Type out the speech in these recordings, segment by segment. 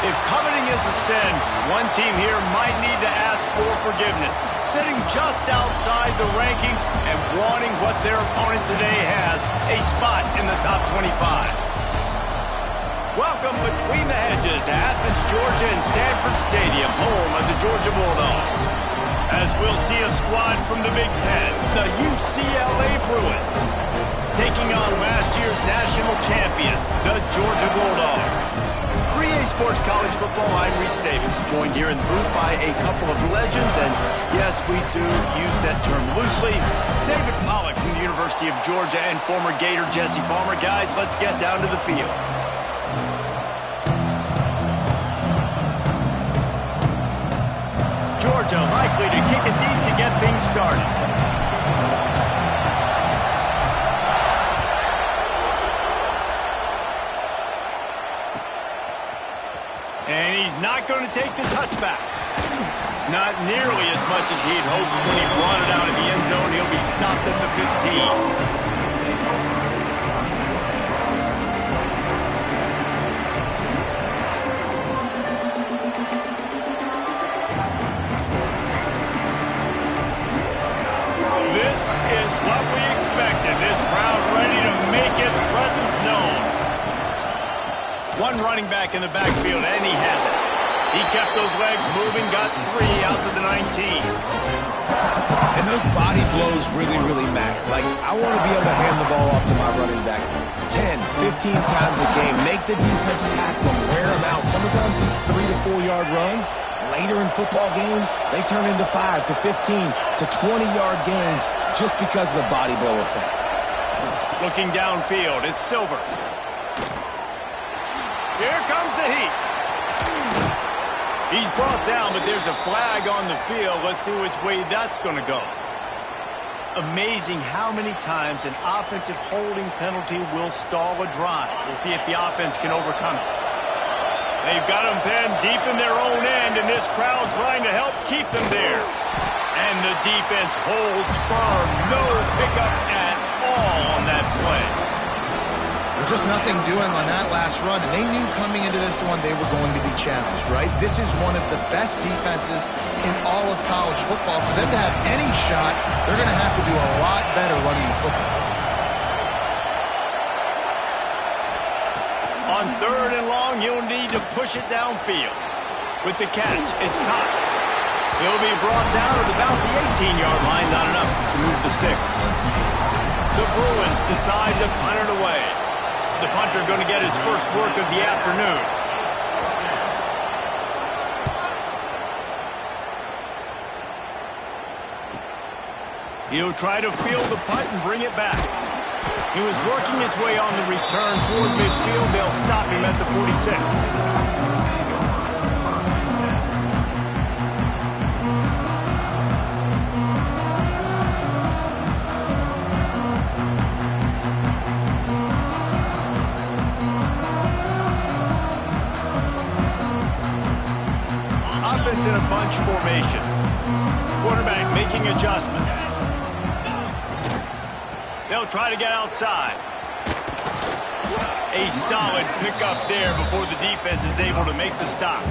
If coveting is a sin, one team here might need to ask for forgiveness, sitting just outside the rankings and wanting what their opponent today has, a spot in the top 25. Welcome between the hedges to Athens, Georgia and Sanford Stadium, home of the Georgia Bulldogs. As we'll see a squad from the Big Ten, the UCLA Bruins, taking on last year's national champions, the Georgia Bulldogs. 3A Sports College Football, I'm Reese Davis, joined here in the booth by a couple of legends, and yes, we do use that term loosely. David Pollack from the University of Georgia and former Gator Jesse Palmer. Guys, let's get down to the field. Georgia likely to kick it deep to get things started. And he's not going to take the touchback. Not nearly as much as he'd hoped when he brought it out of the end zone. He'll be stopped at the 15. This is what we expected. This crowd ready to make its presence known. One running back in the backfield, and he has it. He kept those legs moving, got 3 out to the 19. And those body blows really, really matter. Like, I want to be able to hand the ball off to my running back 10, 15 times a game. Make the defense tackle him, wear him out. Sometimes these 3 to 4 yard runs, later in football games, they turn into 5 to 15 to 20-yard gains just because of the body blow effect. Looking downfield, it's Silver. Here comes the heat. He's brought down, but there's a flag on the field. Let's see which way that's going to go. Amazing how many times an offensive holding penalty will stall a drive. We'll see if the offense can overcome it. They've got them pinned deep in their own end, and this crowd trying to help keep them there. And the defense holds firm. No pickup at all on that play. There's just nothing doing on that last run, and they knew coming into this one they were going to be challenged, right? This is one of the best defenses in all of college football. For them to have any shot, they're going to have to do a lot better running the football. On 3rd and long, you'll need to push it downfield. With the catch, it's Cox. He'll be brought down at about the 18-yard line, not enough to move the sticks. The Bruins decide to punt it away. The punter going to get his first work of the afternoon. He'll try to field the punt and bring it back. He was working his way on the return toward midfield. They'll stop him at the 46. Offense in a bunch formation. Quarterback making adjustments. They'll try to get outside. A solid pickup there before the defense is able to make the stop.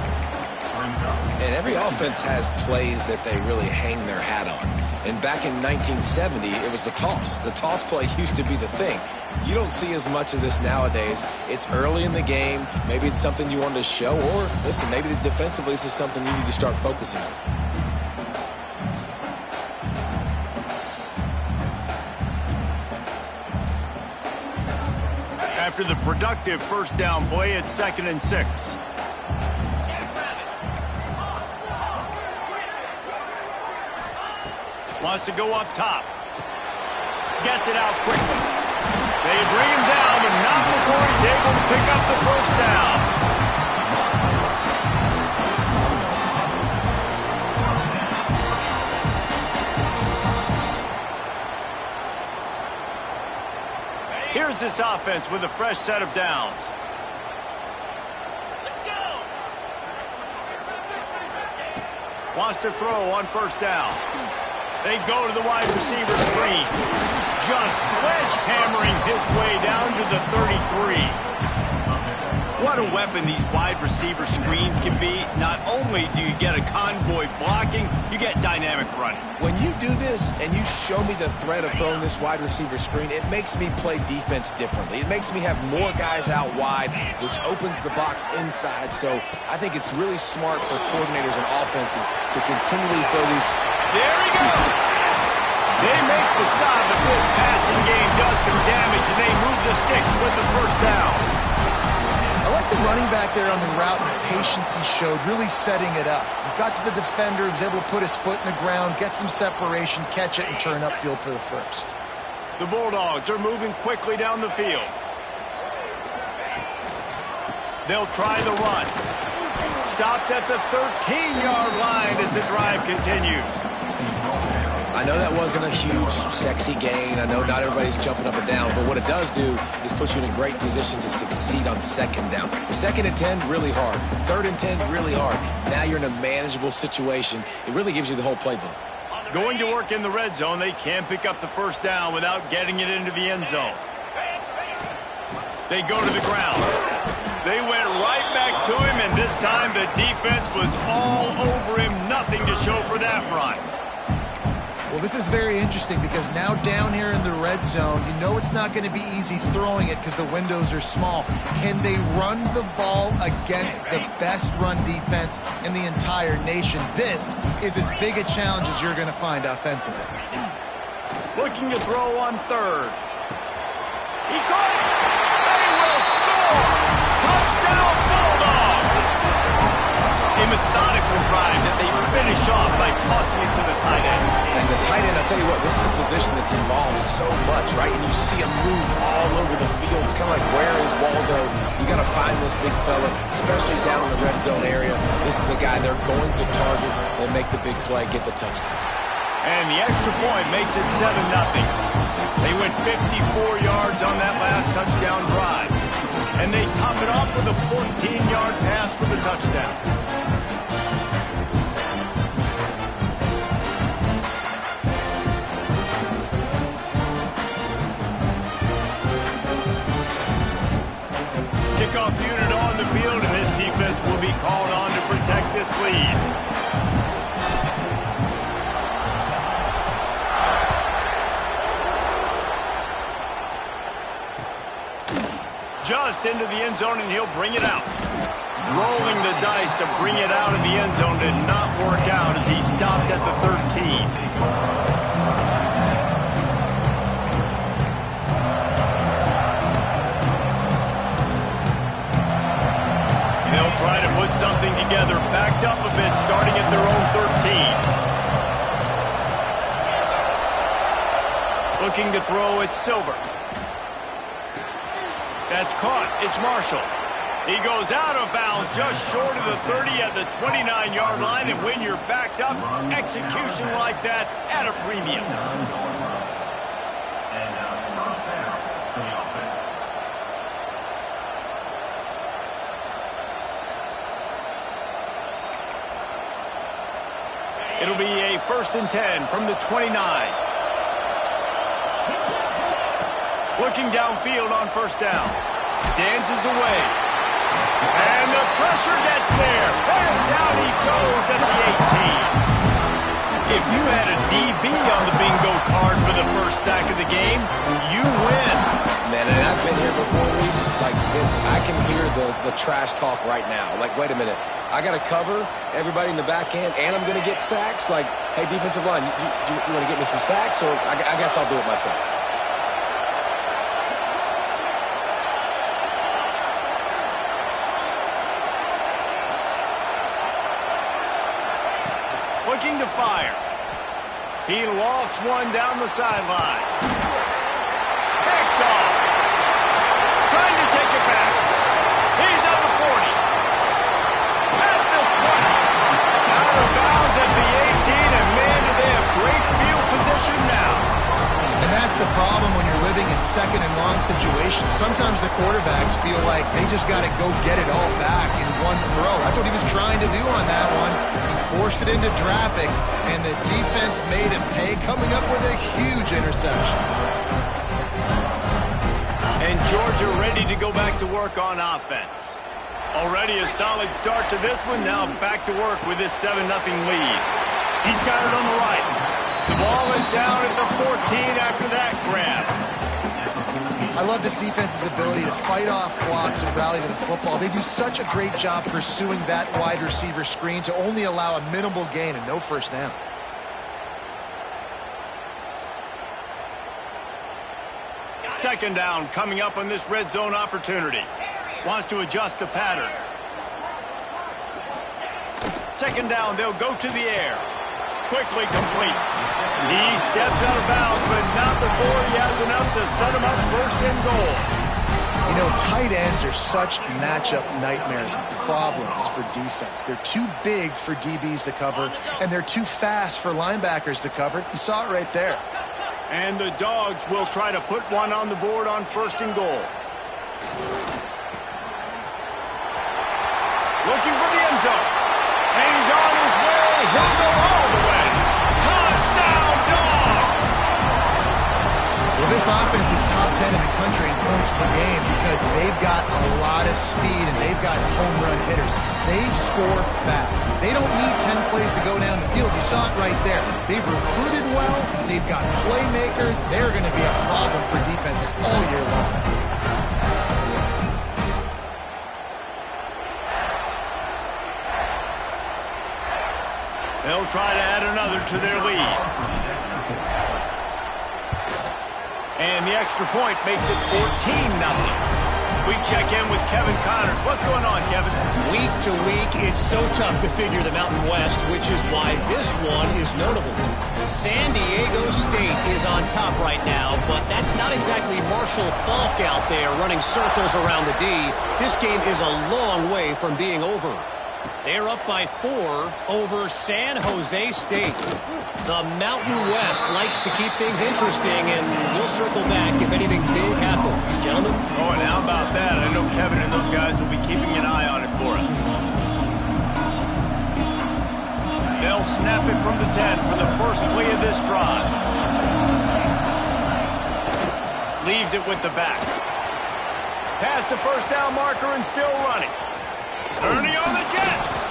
And every offense has plays that they really hang their hat on. And back in 1970, it was the toss. The toss play used to be the thing. You don't see as much of this nowadays. It's early in the game. Maybe it's something you wanted to show. Or, listen, maybe defensively this is something you need to start focusing on. After the productive first down play, it's 2nd and 6. Wants to go up top. Gets it out quickly. They bring him down, but not before he's able to pick up the first down. Here's this offense with a fresh set of downs. Let's go. Wants to throw on first down. They go to the wide receiver screen. Just sledgehammering his way down to the 33. What a weapon these wide receiver screens can be. Not only do you get a convoy blocking, you get dynamic running. When you do this and you show me the threat of throwing this wide receiver screen, it makes me play defense differently. It makes me have more guys out wide, which opens the box inside. So I think it's really smart for coordinators and offenses to continually throw these. There he goes. They make the stop, but this passing game does some damage, and they move the sticks with the first down. I like the running back there on the route and the patience he showed, really setting it up. He got to the defender, he was able to put his foot in the ground, get some separation, catch it, and turn upfield for the first. The Bulldogs are moving quickly down the field. They'll try the run. Stopped at the 13-yard line as the drive continues. I know that wasn't a huge, sexy gain. I know not everybody's jumping up and down, but what it does do is put you in a great position to succeed on 2nd down. 2nd and 10, really hard. 3rd and 10, really hard. Now you're in a manageable situation. It really gives you the whole playbook. Going to work in the red zone, they can't pick up the first down without getting it into the end zone. They go to the ground. They went right back to him, and this time the defense was all over him. Nothing to show for that run. Well, this is very interesting because now down here in the red zone, you know it's not going to be easy throwing it because the windows are small. Can they run the ball against the best run defense in the entire nation? This is as big a challenge as you're going to find offensively. Looking to throw on 3rd. He caught it. They will score. Touchdown Bulldogs. A methodical drive that they finish off by tossing it to the tight end. And the tight end, I'll tell you what, this is a position that's involved so much, right? And you see him move all over the field. It's kind of like, where is Waldo? You got to find this big fella, especially down in the red zone area. This is the guy they're going to target and make the big play, get the touchdown. And the extra point makes it 7-0. They went 54 yards on that last touchdown drive. And they top it off with a 14-yard pass for the touchdown. Kickoff unit on the field, and this defense will be called on to protect this lead. Just into the end zone, and he'll bring it out. Rolling the dice to bring it out of the end zone did not work out as he stopped at the 13. They'll try to put something together, backed up a bit, starting at their own 13. Looking to throw, it's Silver. That's caught. It's Marshall. He goes out of bounds just short of the 30 at the 29-yard line, and when you're backed up, execution like that at a premium. It'll be a 1st and 10 from the 29. Looking downfield on 1st down. Dances away. And the pressure gets there. And down he goes at the 18. If you had a DB on the bingo card for the first sack of the game, you win. Man, and I've been here before, Reese. Like, I can hear the trash talk right now. Like, wait a minute. I got to cover everybody in the back end, and I'm going to get sacks? Like, hey, defensive line, you want to get me some sacks? Or I guess I'll do it myself. Looking to fire. He lofts one down the sideline. Picked off. Trying to take it back. He's at the 40. At the 20. Out of bounds at the 18, and man, do they have great field position now. And that's the problem when you're living in second and long situations. Sometimes the quarterbacks feel like they just got to go get it all back in one throw. That's what he was trying to do on that one. He forced it into traffic, and the defense made him pay, coming up with a huge interception. And Georgia ready to go back to work on offense. Already a solid start to this one. Now back to work with this 7-0 lead. He's got it on the right. The ball is down at the 14 after that grab. I love this defense's ability to fight off blocks and rally to the football. They do such a great job pursuing that wide receiver screen to only allow a minimal gain and no first down. Second down coming up on this red zone opportunity. Wants to adjust the pattern. Second down, they'll go to the air. Quickly complete. He steps out of bounds, but not before he has enough to set him up 1st and goal. You know, tight ends are such matchup nightmares and problems for defense. They're too big for DBs to cover, and they're too fast for linebackers to cover. You saw it right there. And the Dogs will try to put one on the board on 1st and goal. Looking for the end zone. And he's on his way. He'll go all the way. Touchdown, Dogs! Well, this offense is top 10 in the country in points per game because they've got a lot of speed and they've got home run hitters. They score fast. They don't need 10 plays to go down the field. You saw it right there. They've recruited well. They've got playmakers. They're going to be a problem for defenses all year long. They'll try to add another to their lead. And the extra point makes it 14-0. We check in with Kevin Connors. What's going on, Kevin? Week to week, it's so tough to figure the Mountain West, which is why this one is notable. San Diego State is on top right now, but that's not exactly Marshall Faulk out there running circles around the D. This game is a long way from being over. They're up by 4 over San Jose State. The Mountain West likes to keep things interesting, and we'll circle back if anything big happens. Gentlemen? Oh, and how about that? I know Kevin and those guys will be keeping an eye on it for us. They'll snap it from the 10 for the first play of this drive. Leaves it with the back. Past the first down marker and still running. Turning on the Jets.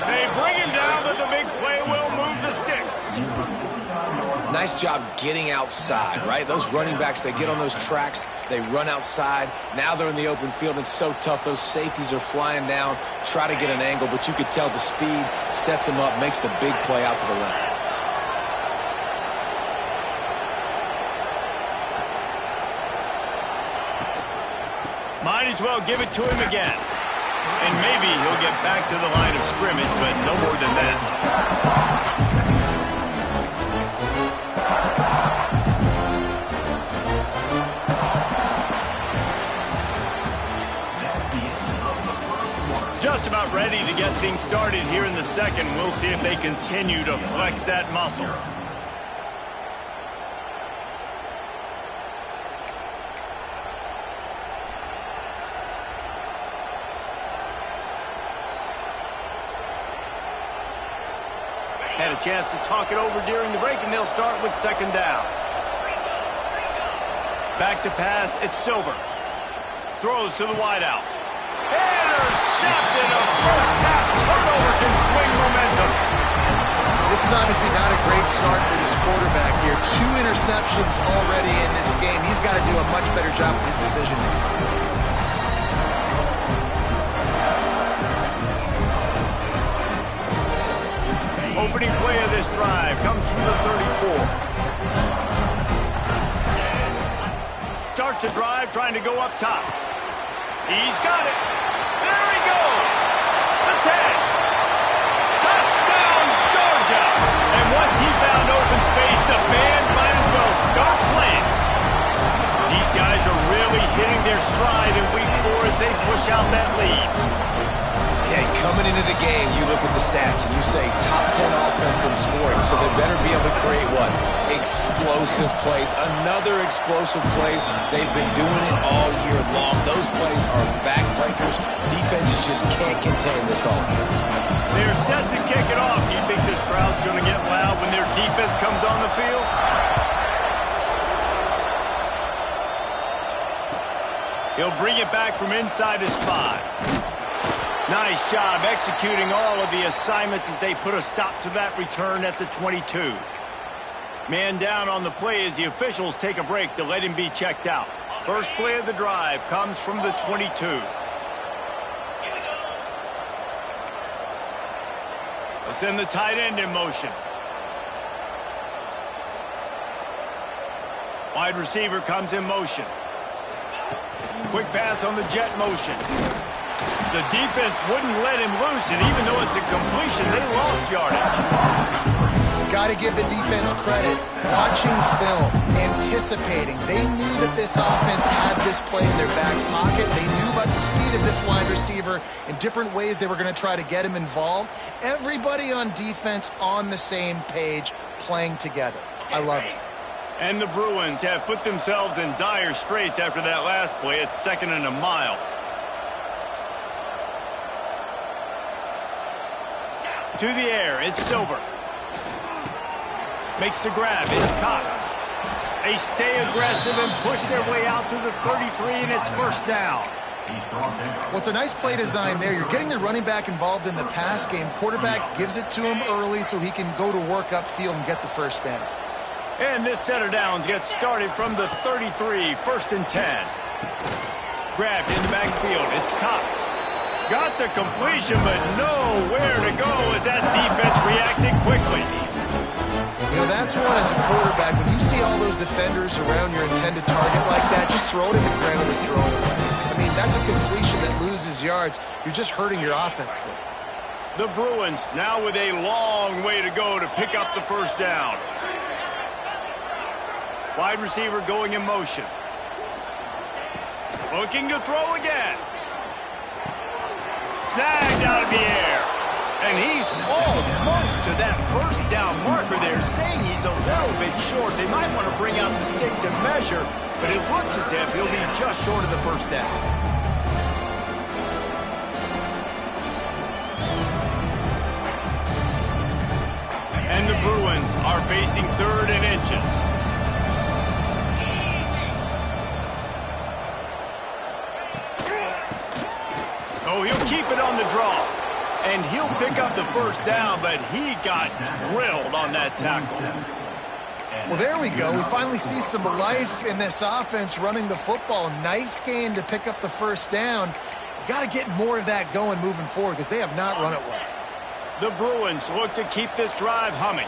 They bring him down, but the big play will move the sticks. Nice job getting outside, right? Those running backs, they get on those tracks, they run outside. Now they're in the open field. It's so tough. Those safeties are flying down, try to get an angle, but you could tell the speed sets them up, makes the big play out to the left. Might as well give it to him again. And maybe he'll get back to the line of scrimmage, but no more than that. Just about ready to get things started here in the second. We'll see if they continue to flex that muscle. Had a chance to talk it over during the break, and they'll start with second down. Back to pass, it's Silver. Throws to the wideout. Intercepted. A first-half turnover can swing momentum. This is obviously not a great start for this quarterback here. 2 interceptions already in this game. He's got to do a much better job with his decision-making. Opening play of this drive comes from the 34. Starts a drive trying to go up top. He's got it. There he goes. The 10. Touchdown, Georgia. And once he found open space, the band might as well start playing. These guys are really hitting their stride in week 4 as they push out that lead. Hey, coming into the game, you look at the stats and you say top 10 offense in scoring, so they better be able to create what? Explosive plays. Another explosive plays. They've been doing it all year long. Those plays are backbreakers. Defenses just can't contain this offense. They're set to kick it off. Do you think this crowd's going to get loud when their defense comes on the field? He'll bring it back from inside his 5. Nice job executing all of the assignments as they put a stop to that return at the 22. Man down on the play as the officials take a break to let him be checked out. First play of the drive comes from the 22. Let's send the tight end in motion. Wide receiver comes in motion. Quick pass on the jet motion. The defense wouldn't let him loose, and even though it's a completion, they lost yardage. Got to give the defense credit. Watching film, anticipating. They knew that this offense had this play in their back pocket. They knew about the speed of this wide receiver and different ways they were going to try to get him involved. Everybody on defense on the same page, playing together. I love it. And the Bruins have put themselves in dire straits after that last play. It's 2nd and a mile. To the air, it's Silver. Makes the grab, it's Cox. They stay aggressive and push their way out to the 33, and it's first down. Well, it's a nice play design there. You're getting the running back involved in the pass game. Quarterback gives it to him early so he can go to work upfield and get the first down. And this set of downs gets started from the 33, 1st and 10. Grabbed in the backfield, it's Cox. Got the completion, but nowhere to go as that defense reacted quickly. You know, that's one as a quarterback. When you see all those defenders around your intended target like that, just throw it in the ground or throw it away. I mean, that's a completion that loses yards. You're just hurting your offense there. The Bruins now with a long way to go to pick up the first down. Wide receiver going in motion. Looking to throw again. Snagged out of the air. And he's almost to that first down marker there, saying he's a little bit short. They might want to bring out the sticks and measure, but it looks as if he'll be just short of the first down. And the Bruins are facing 3rd and inches. Oh, he'll keep it on the draw. And he'll pick up the first down, but he got drilled on that tackle. Well, there we go. We finally see some life in this offense running the football. Nice game to pick up the first down. Got to get more of that going moving forward because they have not run it well. The Bruins look to keep this drive humming.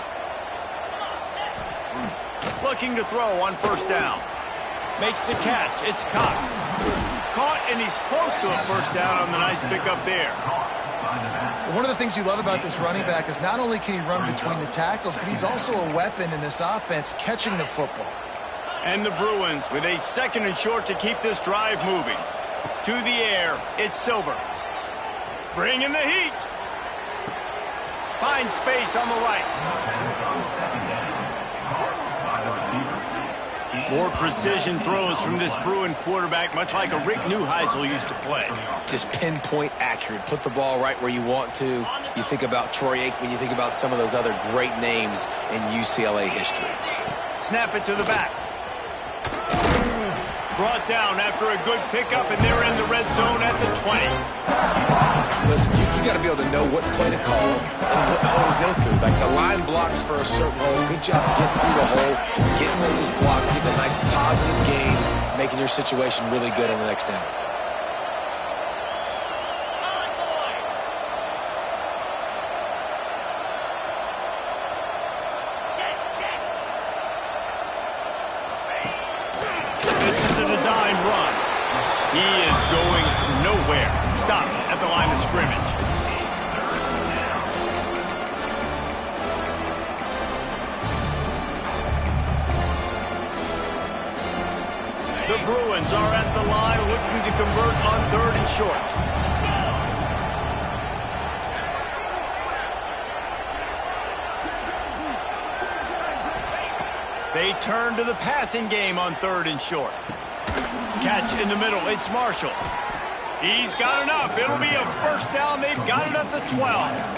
Looking to throw on first down. Makes the catch. It's Cox. Caught, and he's close to a first down on the nice pickup there. One of the things you love about this running back is not only can he run between the tackles, but he's also a weapon in this offense catching the football. And the Bruins with a 2nd and short to keep this drive moving. To the air, it's Silver. Bringing the heat. Finds space on the right. More precision throws from this Bruin quarterback, much like a Rick Neuheisel used to play. Just pinpoint accurate. Put the ball right where you want to. You think about Troy Aikman, you think about some of those other great names in UCLA history. Snap it to the back. Brought down after a good pickup, and they're in the red zone at the 20. Listen, you got to be able to know what play to call and what hole to go through. Like the line blocks for a certain hole. Good job getting through the hole, getting where it was blocked, getting a nice positive gain, making your situation really good on the next down. This is a design run. He is going nowhere. Stop at the line of scrimmage. The Bruins are at the line looking to convert on 3rd and short. They turn to the passing game on 3rd and short. Catch in the middle. It's Marshall. He's got enough. It'll be a first down. They've got it at the 12.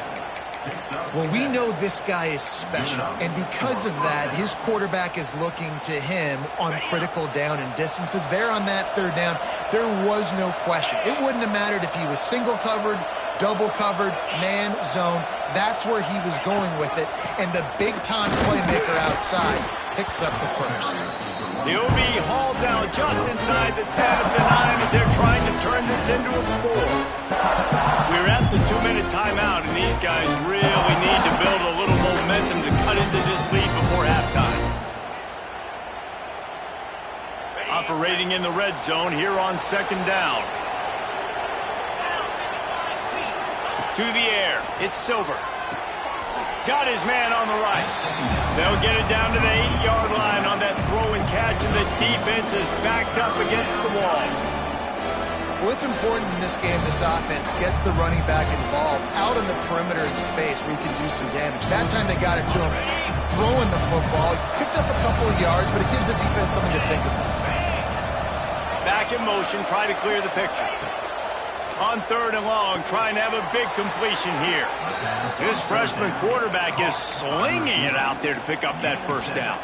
Well, we know this guy is special, and because of that, his quarterback is looking to him on critical down and distances. There on that 3rd down, there was no question. It wouldn't have mattered if he was single covered, double covered, man, zone. That's where he was going with it, and the big-time playmaker outside picks up the first. He'll be hauled down just inside the 10 of the 9 as they're trying to turn this into a score. We're at the 2-minute timeout, and these guys really need to build a little momentum to cut into this lead before halftime. Operating in the red zone here on 2nd down. To the air, it's Silver. Got his man on the right. They'll get it down to the 8-yard line on that throw and catch, and the defense is backed up against the wall. Well, it's important in this game this offense gets the running back involved out in the perimeter in space where he can do some damage. That time they got it to him throwing the football. Picked up a couple of yards, but it gives the defense something to think about. Back in motion, try to clear the picture. On 3rd and long, trying to have a big completion here. This freshman quarterback is slinging it out there to pick up that first down.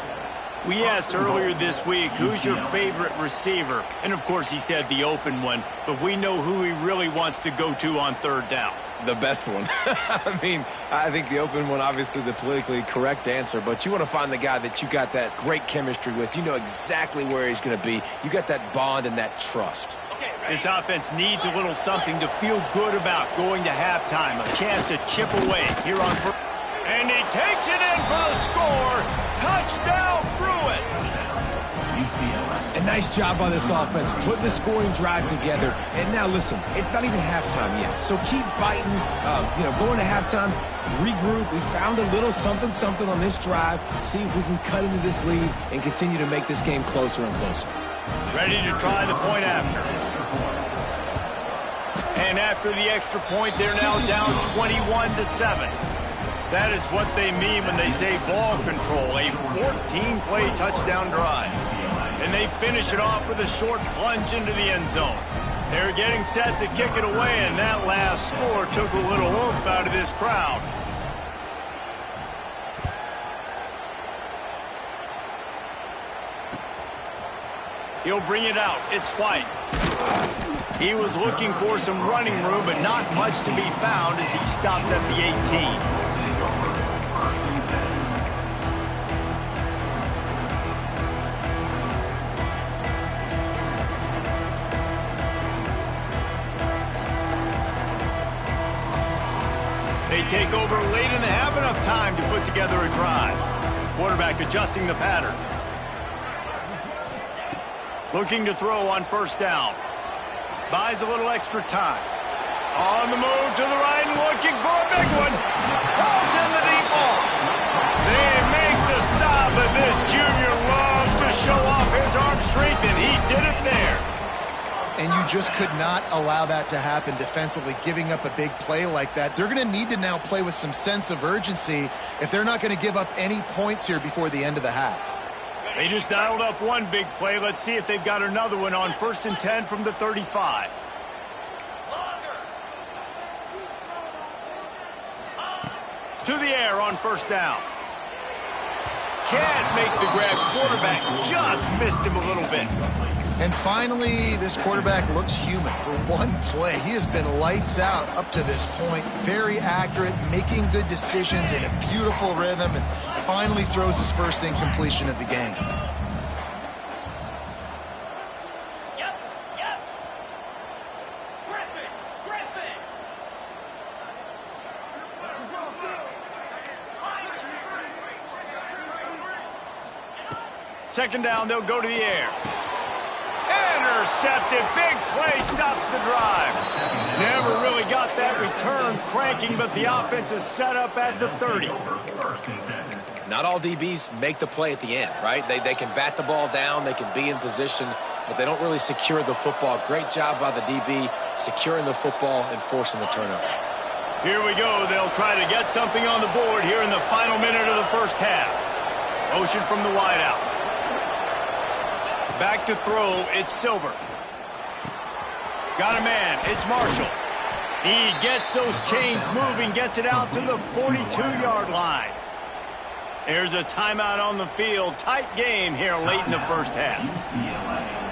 We asked earlier this week, who's your favorite receiver? And, of course, he said the open one, but we know who he really wants to go to on 3rd down. The best one. I mean, I think the open one, obviously the politically correct answer, but you want to find the guy that you got that great chemistry with. You know exactly where he's going to be. You got that bond and that trust. This offense needs a little something to feel good about going to halftime. A chance to chip away here on first. And he takes it in for the score. Touchdown, Bruins. A nice job by this offense, putting the scoring drive together. And now, listen, it's not even halftime yet. So keep fighting, going to halftime, regroup. We found a little something on this drive. See if we can cut into this lead and continue to make this game closer and closer. Ready to try the point after. And after the extra point, they're now down 21-7. That is what they mean when they say ball control, a 14-play touchdown drive. And they finish it off with a short plunge into the end zone. They're getting set to kick it away, and that last score took a little oomph out of this crowd. He'll bring it out. It's White. He was looking for some running room, but not much to be found as he stopped at the 18. They take over late in the half, enough time to put together a drive. Quarterback adjusting the pattern. Looking to throw on first down. Buys a little extra time. On the move to the right and looking for a big one. Falls in the deep ball. They make the stop, but this junior loves to show off his arm strength, and he did it there. And you just could not allow that to happen defensively, giving up a big play like that. They're going to need to now play with some sense of urgency if they're not going to give up any points here before the end of the half. They just dialed up one big play. Let's see if they've got another one on 1st and 10 from the 35. To the air on first down. Can't make the grab. Quarterback just missed him a little bit. And finally, this quarterback looks human for one play. He has been lights out up to this point. Very accurate, making good decisions in a beautiful rhythm, and finally throws his first incompletion of the game. Second down, they'll go to the air. Intercepted. Big play stops the drive. Never really got that return cranking, but the offense is set up at the 30. Not all DBs make the play at the end, right? They can bat the ball down, they can be in position, but they don't really secure the football. Great job by the DB securing the football and forcing the turnover. Here we go. They'll try to get something on the board here in the final minute of the first half. Motion from the wideout. Back to throw, it's Silver. Got a man, it's Marshall. He gets those chains moving, gets it out to the 42-yard line. There's a timeout on the field. Tight game here late in the first half. UCLA.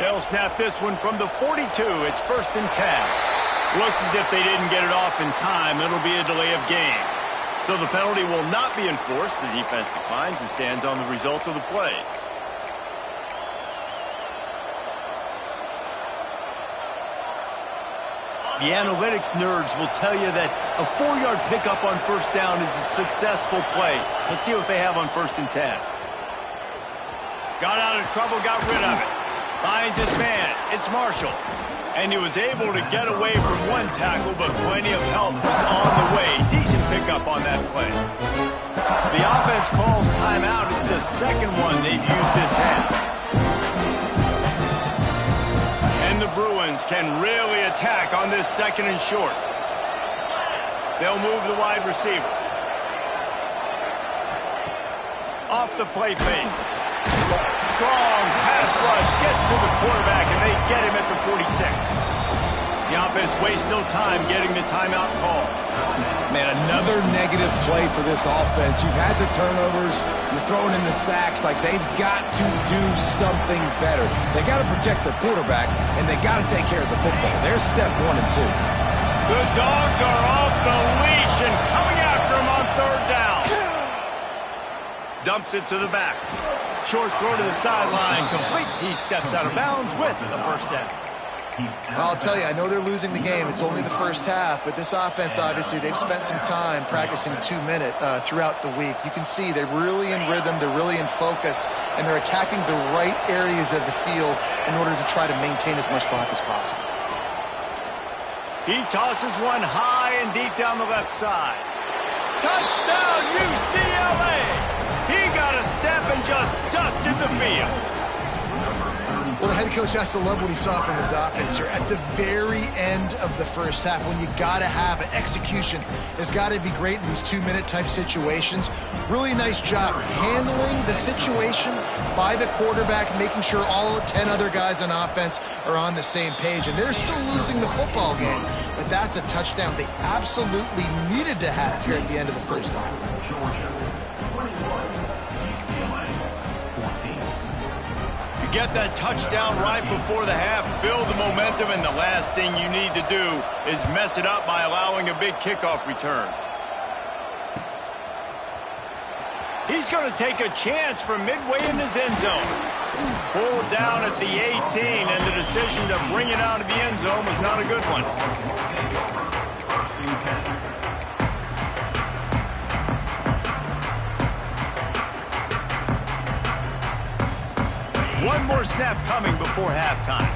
They'll snap this one from the 42. It's 1st and 10. Looks as if they didn't get it off in time. It'll be a delay of game. So the penalty will not be enforced. The defense declines and stands on the result of the play. The analytics nerds will tell you that a 4-yard pickup on first down is a successful play. Let's see what they have on 1st and 10. Got out of trouble, got rid of it. Finds his man. It's Marshall. And he was able to get away from one tackle, but plenty of help was on the way. Decent pickup on that play. The offense calls timeout. It's the second one they've used this half. And the Bruins can really attack on this 2nd and short. They'll move the wide receiver. Off the play fake. Strong pass rush gets to the quarterback, and they get him at the 46. The offense wastes no time getting the timeout call. Man, another negative play for this offense. You've had the turnovers, you're throwing in the sacks. Like, they've got to do something better. They got to protect their quarterback, and they got to take care of the football. There's step 1 and 2. The Dogs are off the leash and coming after him on 3rd down. Dumps it to the back. Short throw to the sideline, complete. He steps out of bounds with the first down. Well, I'll tell you, I know they're losing the game. It's only the first half, but this offense, obviously, they've spent some time practicing 2-minute throughout the week. You can see they're really in rhythm, they're really in focus, and they're attacking the right areas of the field in order to try to maintain as much clock as possible. He tosses one high and deep down the left side. Touchdown, UCLA! He got a step and just dusted the field. Well, the head coach has to love what he saw from his offense here. At the very end of the first half, when you got to have it, execution has got to be great in these 2-minute type situations. Really nice job handling the situation by the quarterback, making sure all 10 other guys on offense are on the same page. And they're still losing the football game, but that's a touchdown they absolutely needed to have here at the end of the first half. Get that touchdown right before the half, build the momentum, and the last thing you need to do is mess it up by allowing a big kickoff return. He's going to take a chance from midway in his end zone. Pulled down at the 18, and the decision to bring it out of the end zone was not a good one. One more snap coming before halftime.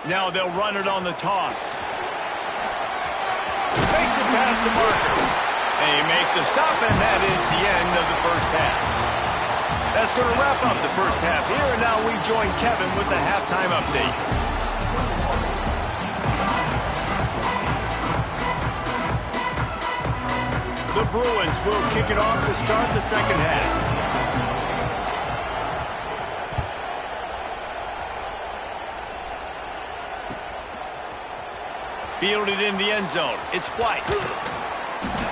Now they'll run it on the toss. Makes it past the marker. And you make the stop, and that is the end of the first half. That's going to wrap up the first half here, and now we join Kevin with the halftime update. The Bruins will kick it off to start the second half. Fielded in the end zone. It's White.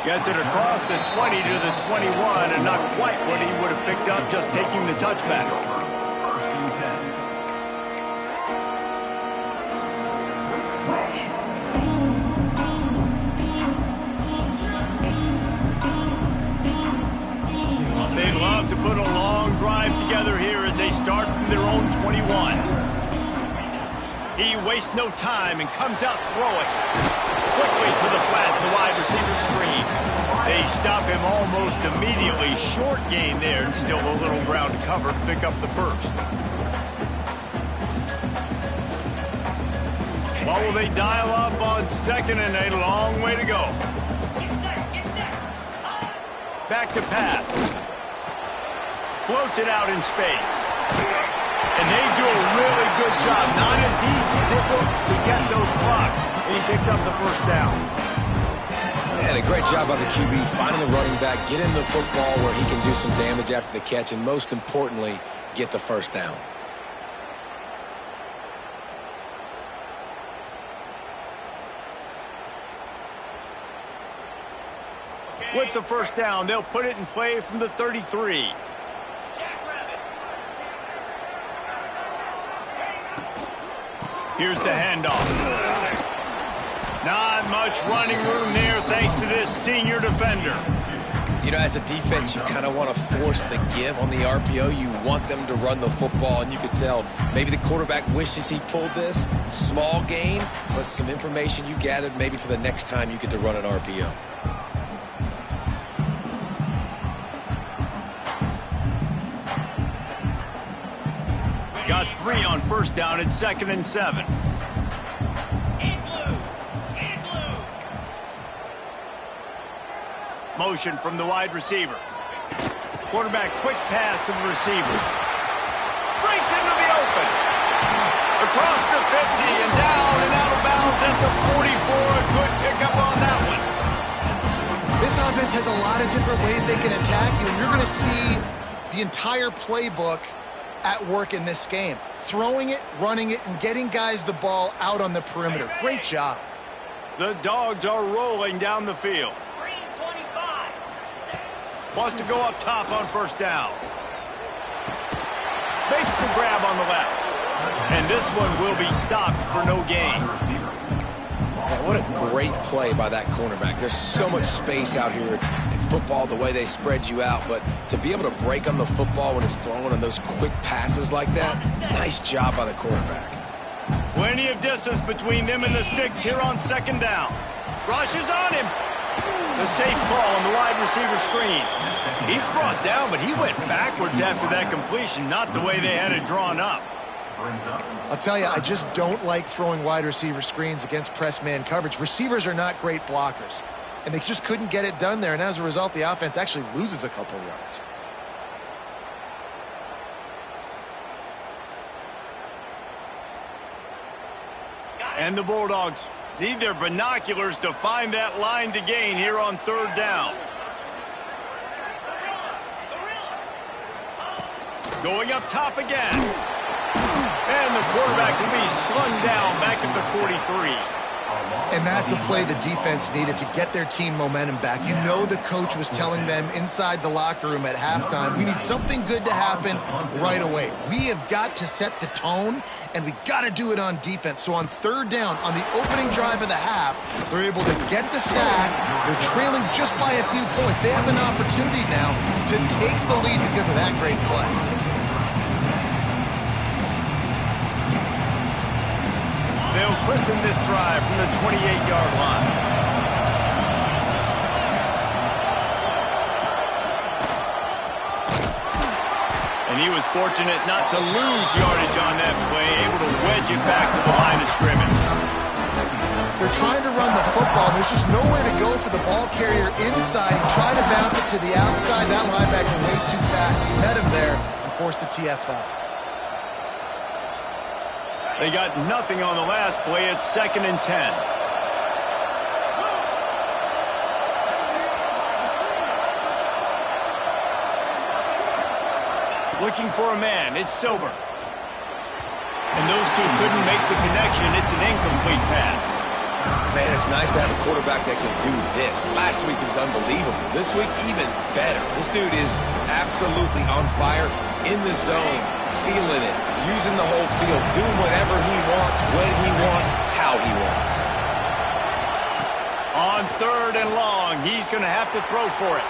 Gets it across the 20 to the 21, and not quite what he would have picked up just taking the touchback. They'd love to put a long drive together here as they start from their own 21. He wastes no time and comes out throwing. Quickly to the flat, the wide receiver screen. They stop him almost immediately. Short gain there, and still a little ground to cover to pick up the first. What will they dial up on second and a long way to go? Back to pass. Floats it out in space. And they do a really good job. Not as easy as it looks to get those blocks. And he picks up the first down. And a great job by the QB finding the running back, getting the football where he can do some damage after the catch, and most importantly, get the first down. With the first down, they'll put it in play from the 33. Here's the handoff. Not much running room there thanks to this senior defender. You know, as a defense, you kind of want to force the give on the RPO. You want them to run the football, and you could tell maybe the quarterback wishes he pulled this. Small gain, but some information you gathered maybe for the next time you get to run an RPO. Got 3 on first down at 2nd and 7. Motion from the wide receiver. Quarterback quick pass to the receiver. Breaks into the open. Across the 50 and down and out of bounds at the 44. A good pickup on that one. This offense has a lot of different ways they can attack you, and you're going to see the entire playbook at work in this game. Throwing it, running it, and getting guys the ball out on the perimeter. Great job. The Dogs are rolling down the field. Wants to go up top on first down. Makes the grab on the left. And this one will be stopped for no gain. Man, what a great play by that cornerback. There's so much space out here in football, the way they spread you out, but to be able to break on the football when it's thrown on those quick passes like that, nice job by the cornerback. Plenty of distance between them and the sticks here on second down. Rushes on him. The safe call on the wide receiver screen. He's brought down, but he went backwards after that completion, not the way they had it drawn up. I'll tell you, I just don't like throwing wide receiver screens against press man coverage. Receivers are not great blockers, and they just couldn't get it done there, and as a result, the offense actually loses a couple yards. And the Bulldogs need their binoculars to find that line to gain here on third down. Going up top again. And the quarterback will be slung down back at the 43. And that's a play the defense needed to get their team momentum back. You know the coach was telling them inside the locker room at halftime, we need something good to happen right away. We have got to set the tone, and we got to do it on defense. So on third down, on the opening drive of the half, they're able to get the sack. They're trailing just by a few points. They have an opportunity now to take the lead because of that great play. They'll christen this drive from the 28-yard line. And he was fortunate not to lose yardage on that play, able to wedge it back to the line of scrimmage. They're trying to run the football. There's just nowhere to go for the ball carrier inside. He tried to bounce it to the outside. That linebacker way too fast. He met him there and forced the TFL. They got nothing on the last play. It's 2nd and 10. Looking for a man. It's Silver. And those two couldn't make the connection. It's an incomplete pass. Man, it's nice to have a quarterback that can do this. Last week it was unbelievable. This week, even better. This dude is absolutely on fire, in the zone, feeling it, using the whole field, doing whatever he wants, when he wants, how he wants. On third and long, he's going to have to throw for it.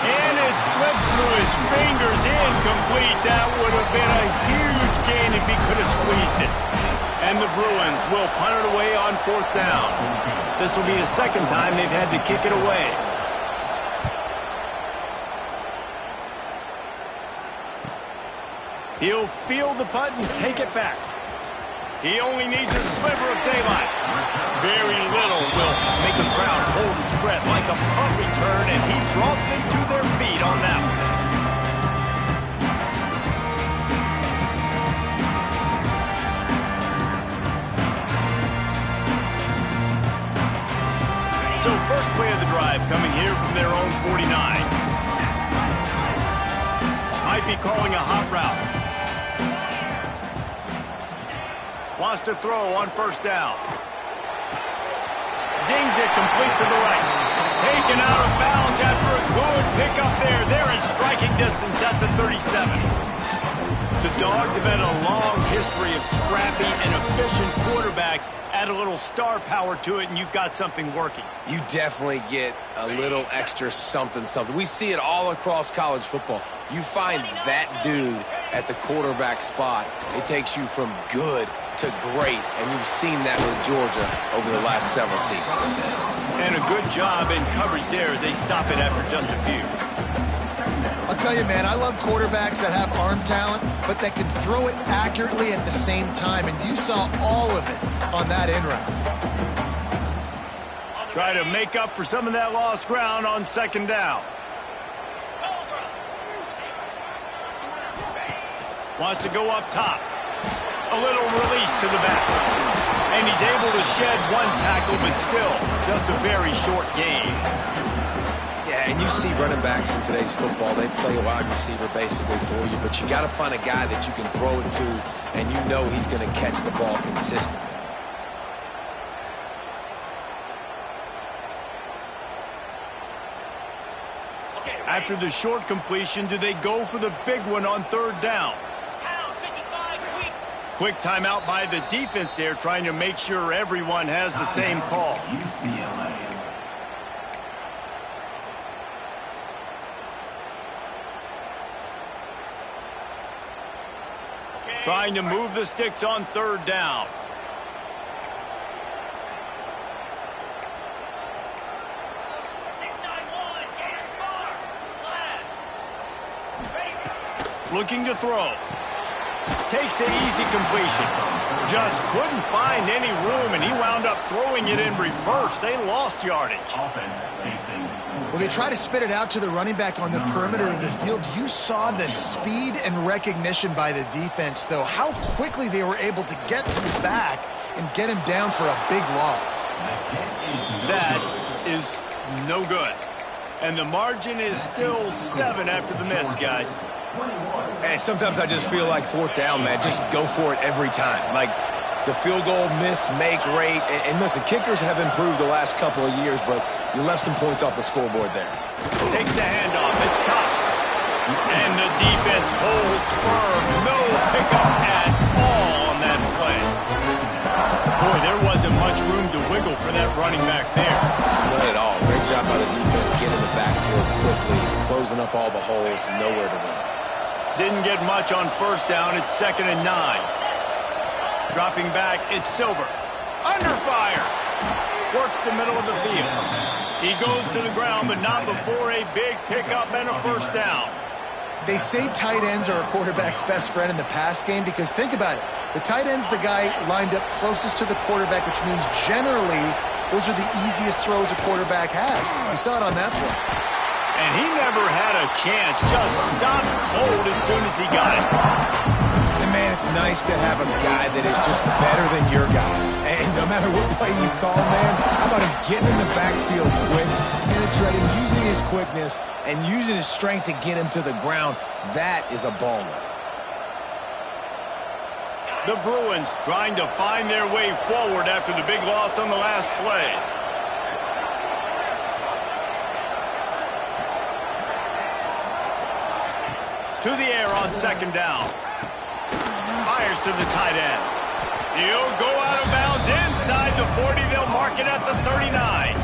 And it slips through his fingers, incomplete. That would have been a huge gain if he could have squeezed it. And the Bruins will punt it away on 4th down. This will be the second time they've had to kick it away. He'll field the punt and take it back. He only needs a sliver of daylight. Very little will make a crowd hold its breath like a punt return, and he brought them to their feet on that one. So first play of the drive coming here from their own 49. Might be calling a hot route. Wants to throw on 1st down. Zings it complete to the right. Taken out of bounds after a good pickup there. They're in striking distance at the 37. The Dogs have had a long history of scrappy and efficient quarterbacks. Add a little star power to it, and you've got something working. You definitely get a little extra something. We see it all across college football. You find that dude at the quarterback spot, it takes you from good to great, and you've seen that with Georgia over the last several seasons. And a good job in coverage there as they stop it after just a few. I'll tell you, man, I love quarterbacks that have arm talent, but that can throw it accurately at the same time, and you saw all of it on that in route. Try to make up for some of that lost ground on 2nd down. Wants to go up top. A little release to the back. And he's able to shed one tackle, but still just a very short gain. Yeah, and you see running backs in today's football, they play a wide receiver basically for you, but you got to find a guy that you can throw it to, and you know he's going to catch the ball consistently. After the short completion, do they go for the big one on 3rd down? Quick timeout by the defense there, trying to make sure everyone has the same call. UCLA. Trying to move the sticks on third down. Looking to throw. Takes the easy completion. Just couldn't find any room, and he wound up throwing it in reverse. They lost yardage. Well, they try to spit it out to the running back on the perimeter of the field. You saw the speed and recognition by the defense, though. How quickly they were able to get to the back and get him down for a big loss. That is no good. And the margin is still 7 after the miss, guys. And sometimes I just feel like fourth down, man. Just go for it every time. Like the field goal miss-make rate. And listen, kickers have improved the last couple of years, but you left some points off the scoreboard there. Takes the handoff. It's Cox. And the defense holds firm. No pickup at all on that play. Boy, there wasn't much room to wiggle for that running back there. Not at all. Great job by the defense getting in the backfield quickly, closing up all the holes, nowhere to run. Didn't get much on first down. It's 2nd and 9. Dropping back, it's Silver. Under fire. Works the middle of the field. He goes to the ground, but not before a big pickup and a first down. They say tight ends are a quarterback's best friend in the pass game because think about it. The tight end's the guy lined up closest to the quarterback, which means generally those are the easiest throws a quarterback has. You saw it on that play. And he never had a chance. Just stopped cold as soon as he got it. And man, it's nice to have a guy that is just better than your guys. And no matter what play you call, man, how about him getting in the backfield quick, penetrating, using his quickness, and using his strength to get him to the ground. That is a baller. The Bruins trying to find their way forward after the big loss on the last play. To the air on 2nd down. Fires to the tight end. He'll go out of bounds inside the 40. They'll mark it at the 39.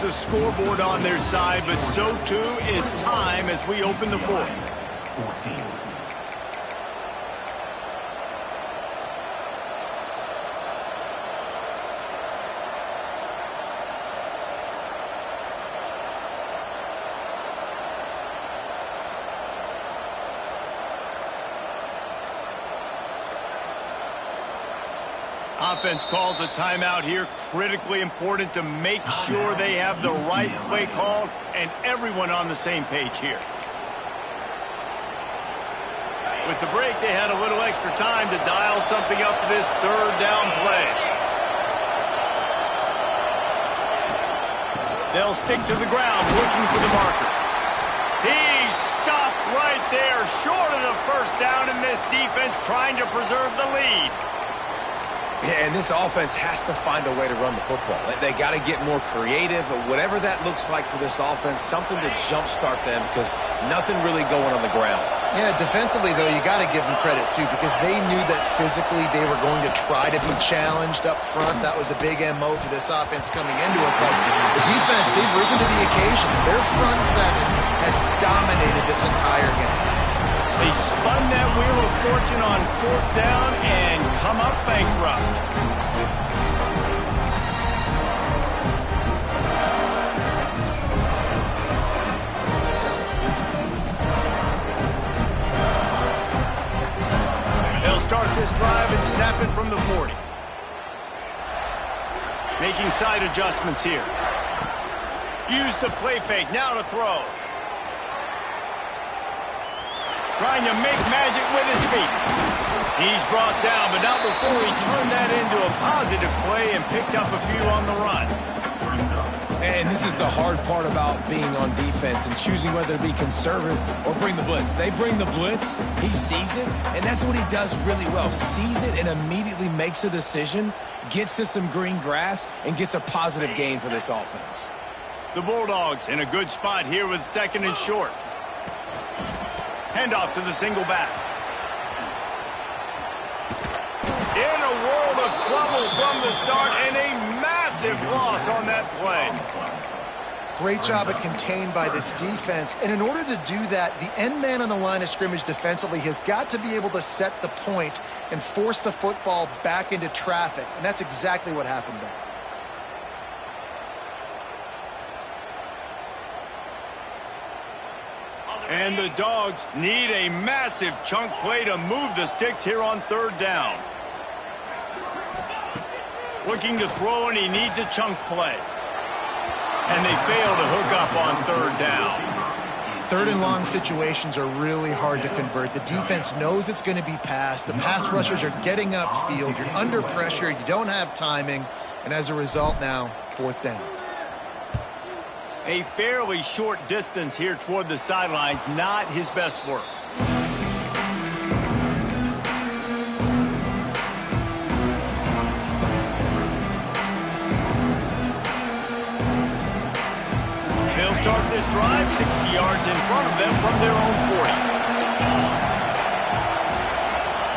The scoreboard on their side, but so too is time as we open the 4th. 14. Offense calls a timeout here. Critically important to make sure they have the right play called and everyone on the same page here. With the break, they had a little extra time to dial something up for this 3rd down play. They'll stick to the ground looking for the marker. He stopped right there short of the first down, and this defense trying to preserve the lead. Yeah, and this offense has to find a way to run the football. They got to get more creative, but whatever that looks like for this offense, something to jumpstart them because nothing really going on the ground. Yeah, defensively, though, you got to give them credit, too, because they knew that physically they were going to try to be challenged up front. That was a big MO for this offense coming into it. But the defense, they've risen to the occasion. Their front 7 has dominated this entire game. They spun that wheel of fortune on 4th down and come up bankrupt. They'll start this drive and snap it from the 40. Making side adjustments here. Use the play fake, now to throw. Trying to make magic with his feet. He's brought down, but not before he turned that into a positive play and picked up a few on the run. And this is the hard part about being on defense and choosing whether to be conservative or bring the blitz. They bring the blitz, he sees it, and that's what he does really well. Sees it and immediately makes a decision, gets to some green grass, and gets a positive gain for this offense. The Bulldogs in a good spot here with 2nd and short. Handoff to the single back. In a world of trouble from the start, and a massive loss on that play. Great job at contained by this defense. And in order to do that, the end man on the line of scrimmage defensively has got to be able to set the point and force the football back into traffic. And that's exactly what happened there. And the Dogs need a massive chunk play to move the sticks here on 3rd down. Looking to throw, and he needs a chunk play. And they fail to hook up on 3rd down. 3rd and long situations are really hard to convert. The defense knows it's going to be passed. The pass rushers are getting upfield. You're under pressure. You don't have timing. And as a result now, 4th down. A fairly short distance here toward the sidelines, not his best work. They'll start this drive 60 yards in front of them from their own 40.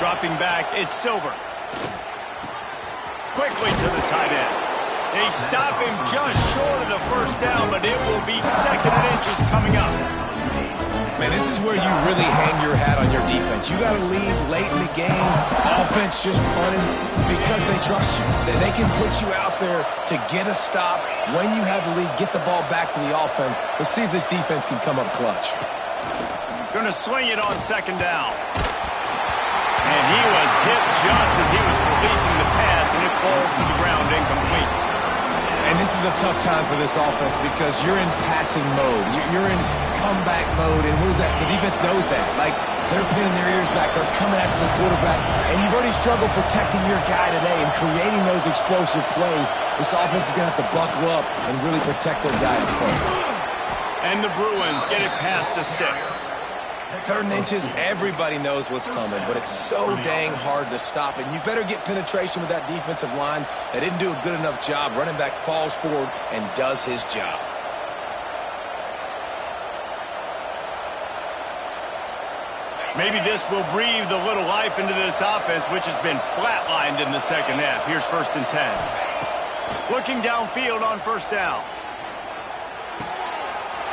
Dropping back, it's Silver. Quickly to the tight end. They stop him just short of the 1st down, but it will be 2nd and inches coming up. Man, this is where you really hang your hat on your defense. You got to lead late in the game. Offense just punting because they trust you. They can put you out there to get a stop. When you have the lead, get the ball back to the offense. Let's see if this defense can come up clutch. Going to swing it on 2nd down. And he was hit just as he was releasing the pass, and it falls to the ground incomplete. And this is a tough time for this offense because you're in passing mode. You're in comeback mode, and what is that? The defense knows that. Like, they're pinning their ears back. They're coming after the quarterback, and you've already struggled protecting your guy today and creating those explosive plays. This offense is going to have to buckle up and really protect their guy in front. And the Bruins get it past the sticks. 3rd and inches, everybody knows what's coming, but it's so dang hard to stop. And you better get penetration with that defensive line. They didn't do a good enough job. Running back falls forward and does his job. Maybe this will breathe a little life into this offense, which has been flatlined in the 2nd half. Here's 1st and 10. Looking downfield on 1st down.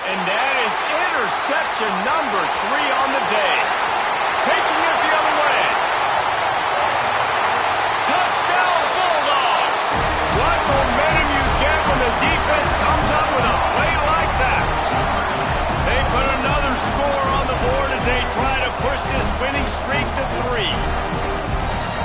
And that is interception number 3 on the day. Taking it the other way. Touchdown Bulldogs! What momentum you get when the defense comes up with a play like that. They put another score on the board as they try to push this winning streak to 3.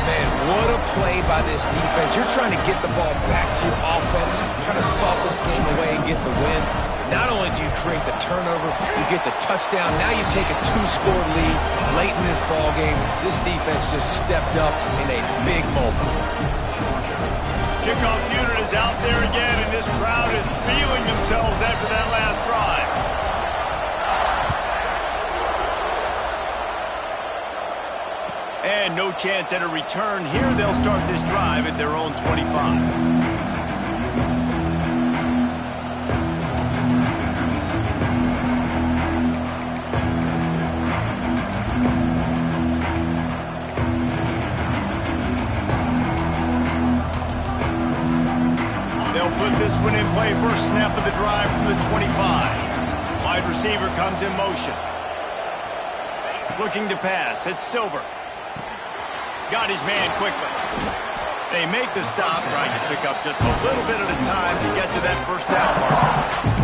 Man, what a play by this defense. You're trying to get the ball back to your offense, trying to salt this game away and get the win. Not only do you create the turnover, you get the touchdown. Now you take a 2-score lead late in this ball game. This defense just stepped up in a big moment. Kickoff unit is out there again, and this crowd is feeling themselves after that last drive. And no chance at a return here. They'll start this drive at their own 25. Put this one in play. First snap of the drive from the 25. Wide receiver comes in motion. Looking to pass. It's Silver. Got his man quickly. They make the stop, trying to pick up just a little bit at a time to get to that 1st down mark.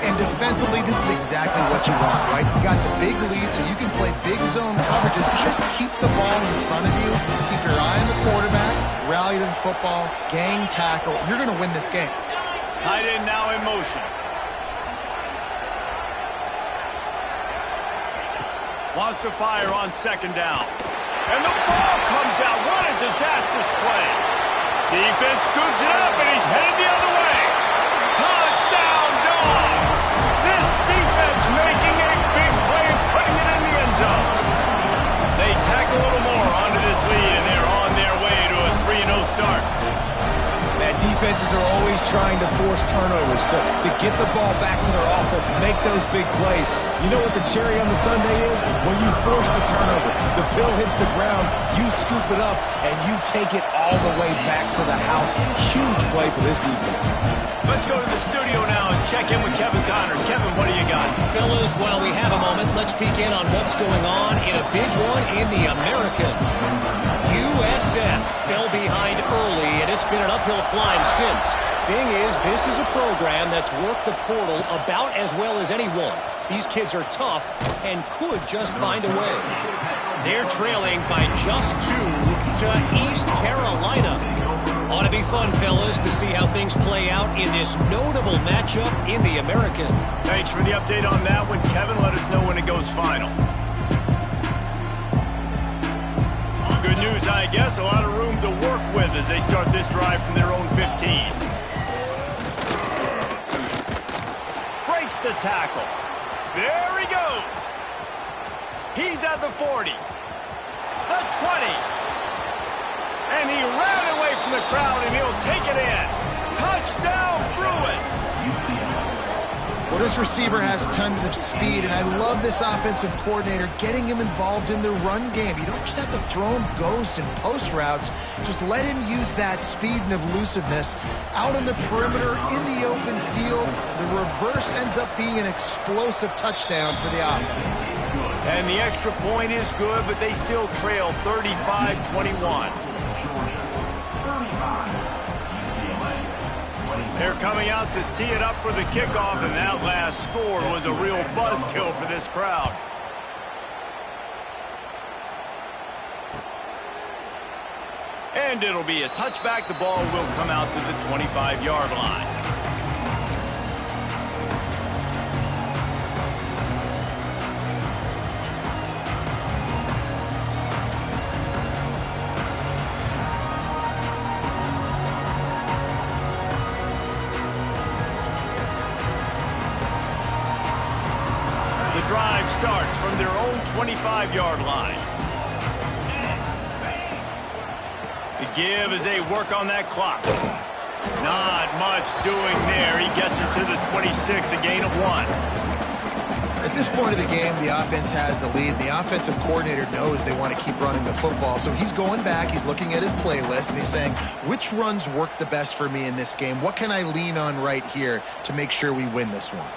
And defensively, this is exactly what you want, right? You got the big lead, so you can play big zone coverages. Just keep the ball in front of you. Keep your eye on the quarterback. Rally to the football. Gang tackle. You're going to win this game. Tight end now in motion. Wants to fire on 2nd down. And the ball comes out. What a disastrous play. Defense scoops it up, and he's headed the other way. Touchdown! defenses are always trying to force turnovers to get the ball back to their offense, make those big plays. You know what the cherry on the sundae is? When you force the turnover, the pill hits the ground, you scoop it up, and you take it all the way back to the house. Huge play for this defense. Let's go to the studio now and check in with Kevin Connors. Kevin, what do you got? Fellas, while we have a moment, let's peek in on what's going on in a big one in the American. USF fell behind early, and it's been an uphill climb since. Thing is, this is a program that's worked the portal about as well as anyone. These kids are tough and could just find a way. They're trailing by just 2 to East Carolina. Ought to be fun, fellas, to see how things play out in this notable matchup in the American. Thanks for the update on that one, Kevin. Let us know when it goes final. Good news, I guess. A lot of room to work with as they start this drive from their own 15. Breaks the tackle. There he goes. He's at the 40. The 20. And he ran away from the crowd, and he'll take it in. Touchdown, Bruins. Well, this receiver has tons of speed, and I love this offensive coordinator getting him involved in the run game. You don't just have to throw him ghosts and post routes. Just let him use that speed and elusiveness out on the perimeter, in the open field. The reverse ends up being an explosive touchdown for the offense. And the extra point is good, but they still trail 35-21. They're coming out to tee it up for the kickoff, and that last score was a real buzzkill for this crowd. And it'll be a touchback. The ball will come out to the 25-yard line. Drive starts from their own 25-yard line. The give as they work on that clock. Not much doing there. He gets her to the 26, a gain of 1. At this point of the game, the offense has the lead. The offensive coordinator knows they want to keep running the football. So he's going back, he's looking at his playlist, and he's saying, which runs work the best for me in this game? What can I lean on right here to make sure we win this one?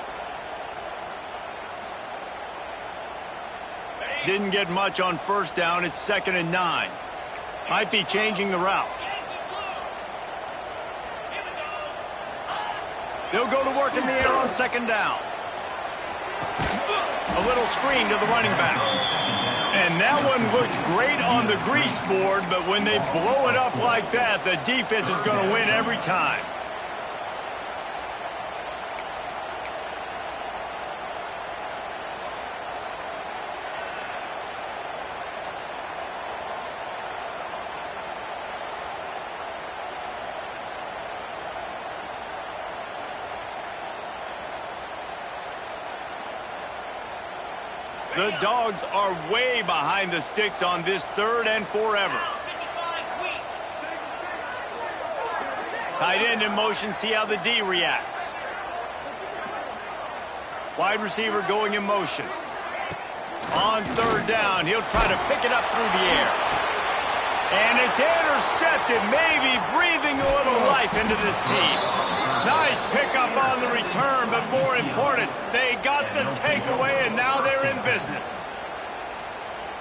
Didn't get much on first down. It's 2nd and 9. Might be changing the route. They'll go to work in the air on 2nd down. A little screen to the running back. And that one looked great on the grease board, but when they blow it up like that, the defense is going to win every time. The Dogs are way behind the sticks on this 3rd and forever. Tight end in motion, see how the D reacts. Wide receiver going in motion. On 3rd down, he'll try to pick it up through the air. And it's intercepted, maybe breathing a little life into this team. Nice pickup on the return, but more important, they got the takeaway, and now they're in business.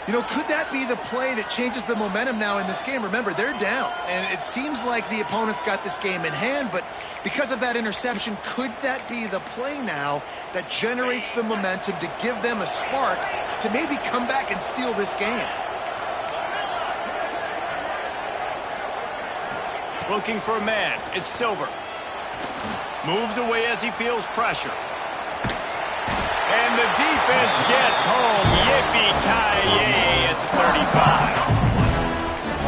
You know, could that be the play that changes the momentum now in this game? Remember, they're down, and it seems like the opponents got this game in hand, but because of that interception, could that be the play now that generates the momentum to give them a spark to maybe come back and steal this game? Looking for a man. It's Silver. Moves away as he feels pressure. And the defense gets home. Yippee-ki-yay at the 35.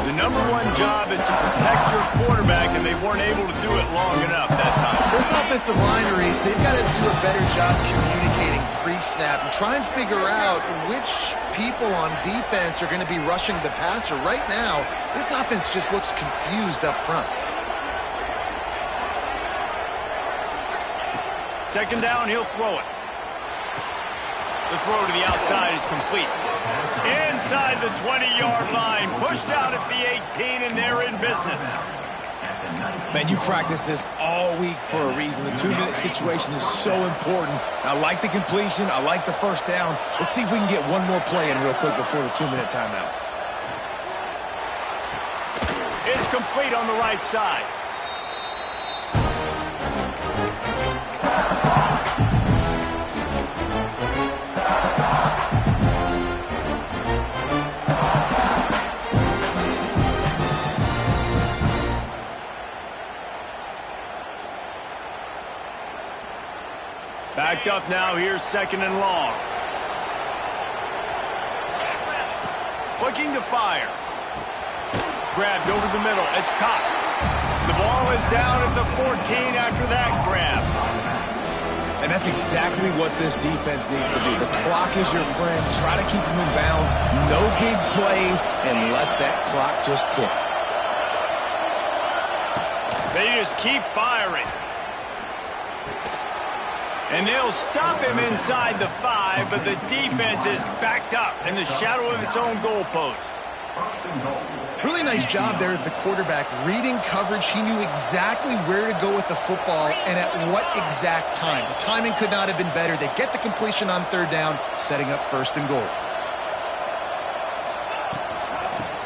The #1 job is to protect your quarterback, and they weren't able to do it long enough that time. This offensive line, Reese, they've got to do a better job communicating pre-snap and try and figure out which people on defense are going to be rushing the passer. Right now, this offense just looks confused up front. Second down, he'll throw it. The throw to the outside is complete. Inside the 20-yard line, pushed out at the 18, and they're in business. Man, you practice this all week for a reason. The 2-minute situation is so important. I like the completion. I like the first down. Let's see if we can get one more play in real quick before the 2-minute timeout. It's complete on the right side. Backed up now, here's second and long. Looking to fire. Grabbed over the middle, it's Cox. The ball is down at the 14 after that grab. And that's exactly what this defense needs to do. The clock is your friend. Try to keep them in bounds. No big plays, and let that clock just tick. They just keep firing. And they'll stop him inside the 5, but the defense is backed up in the shadow of its own goalpost. Really nice job there of the quarterback. Reading coverage, he knew exactly where to go with the football and at what exact time. The timing could not have been better. They get the completion on third down, setting up first and goal.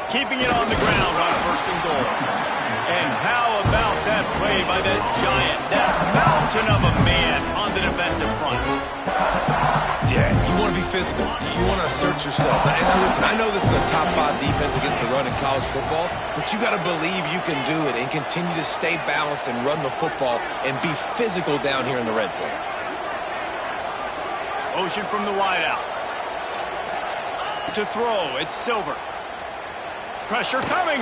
Keeping it on the ground on first and goal. And how about that play by that giant, that mountain of a man on the defensive front? Yeah, you want to be physical. You want to assert yourselves. And listen, I know this is a top 5 defense against the run in college football, but you got to believe you can do it and continue to stay balanced and run the football and be physical down here in the red zone. Motion from the wideout. To throw, it's Silver. Pressure coming.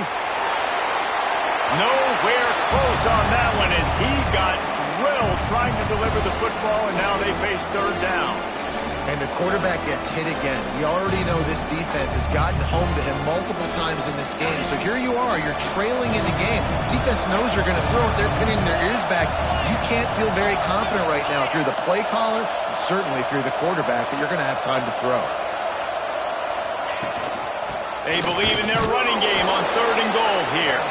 Nowhere close on that one as he got drilled trying to deliver the football, and now they face third down. And the quarterback gets hit again. We already know this defense has gotten home to him multiple times in this game. So here you are, you're trailing in the game. Defense knows you're going to throw it. They're pinning their ears back. You can't feel very confident right now if you're the play caller, and certainly if you're the quarterback, that you're going to have time to throw. They believe in their running game on third and goal here.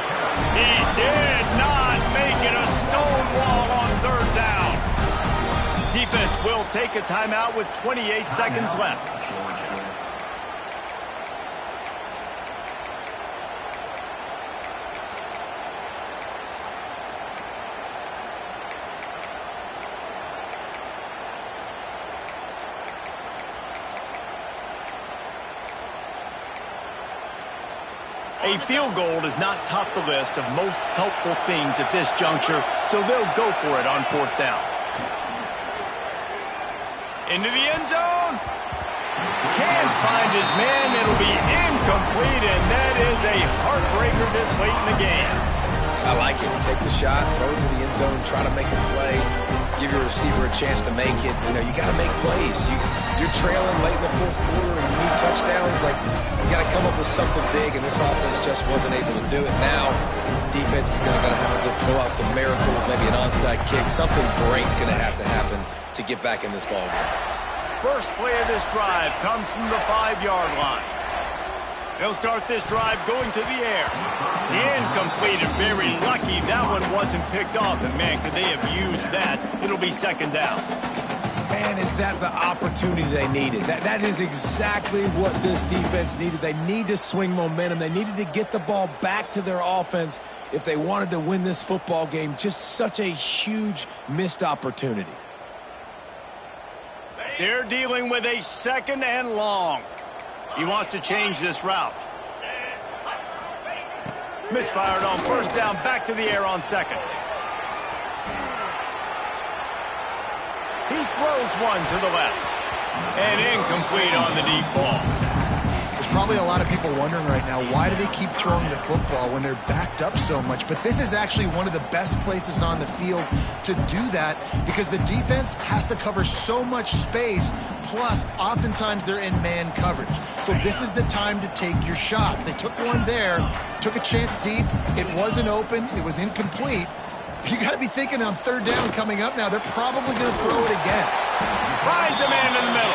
He did not make it a stonewall on third down. Defense will take a timeout with 28 seconds left. A field goal does not top the list of most helpful things at this juncture, so they'll go for it on fourth down. Into the end zone. Can't find his man. It'll be incomplete, and that is a heartbreaker this late in the game. I like it. Take the shot, throw it to the end zone, try to make a play, give your receiver a chance to make it. You know, you got to make plays. You're trailing late in the fourth quarter and you need touchdowns. Like, you got to come up with something big, and this offense just wasn't able to do it. Now, defense is going to have to go pull out some miracles, maybe an onside kick. Something great's going to have to happen to get back in this ball game. First play of this drive comes from the 5-yard line. They'll start this drive going to the air. Incomplete, and very lucky that one wasn't picked off. And, man, could they have used that? It'll be second down. Man, is that the opportunity they needed? That is exactly what this defense needed. They need to swing momentum. They needed to get the ball back to their offense if they wanted to win this football game. Just such a huge missed opportunity. They're dealing with a second and long. He wants to change this route. Misfired on first down, back to the air on second. He throws one to the left. And incomplete on the deep ball. There's probably a lot of people wondering right now, why do they keep throwing the football when they're backed up so much? But this is actually one of the best places on the field to do that because the defense has to cover so much space, plus oftentimes they're in man coverage. So this is the time to take your shots. They took one there, took a chance deep. It wasn't open. It was incomplete. You got to be thinking on third down coming up now, they're probably going to throw it again. Finds a man in the middle.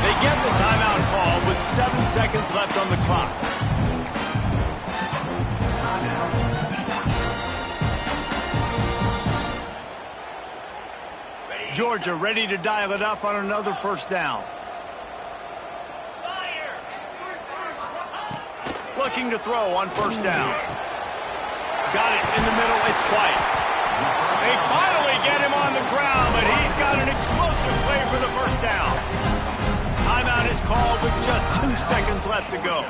They get the timeout call with 7 seconds left on the clock. Georgia ready to dial it up on another first down. Looking to throw on first down. Got it in the middle. It's White. They finally get him on the ground, but he's got an explosive play for the first down. Timeout is called with just 2 seconds left to go.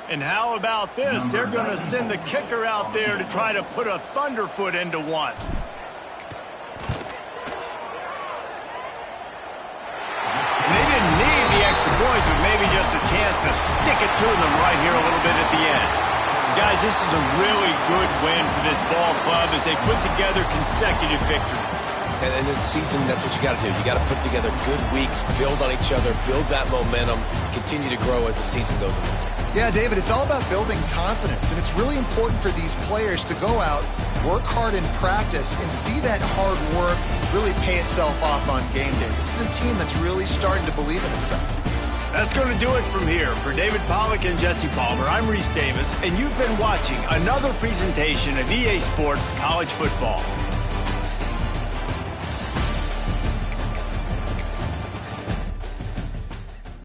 And how about this? They're going to send the kicker out there to try to put a thunderfoot into one. They didn't need the extra points, but maybe just a chance to stick it to them right here a little bit at the end. Guys, this is a really good win for this ball club as they put together consecutive victories. And in this season, that's what you got to do. You got to put together good weeks, build on each other, build that momentum, continue to grow as the season goes on. Yeah, David, it's all about building confidence, and it's really important for these players to go out, work hard in practice, and see that hard work really pay itself off on game day. This is a team that's really starting to believe in itself. That's going to do it from here. For David Pollack and Jesse Palmer, I'm Reese Davis, and you've been watching another presentation of EA Sports College Football.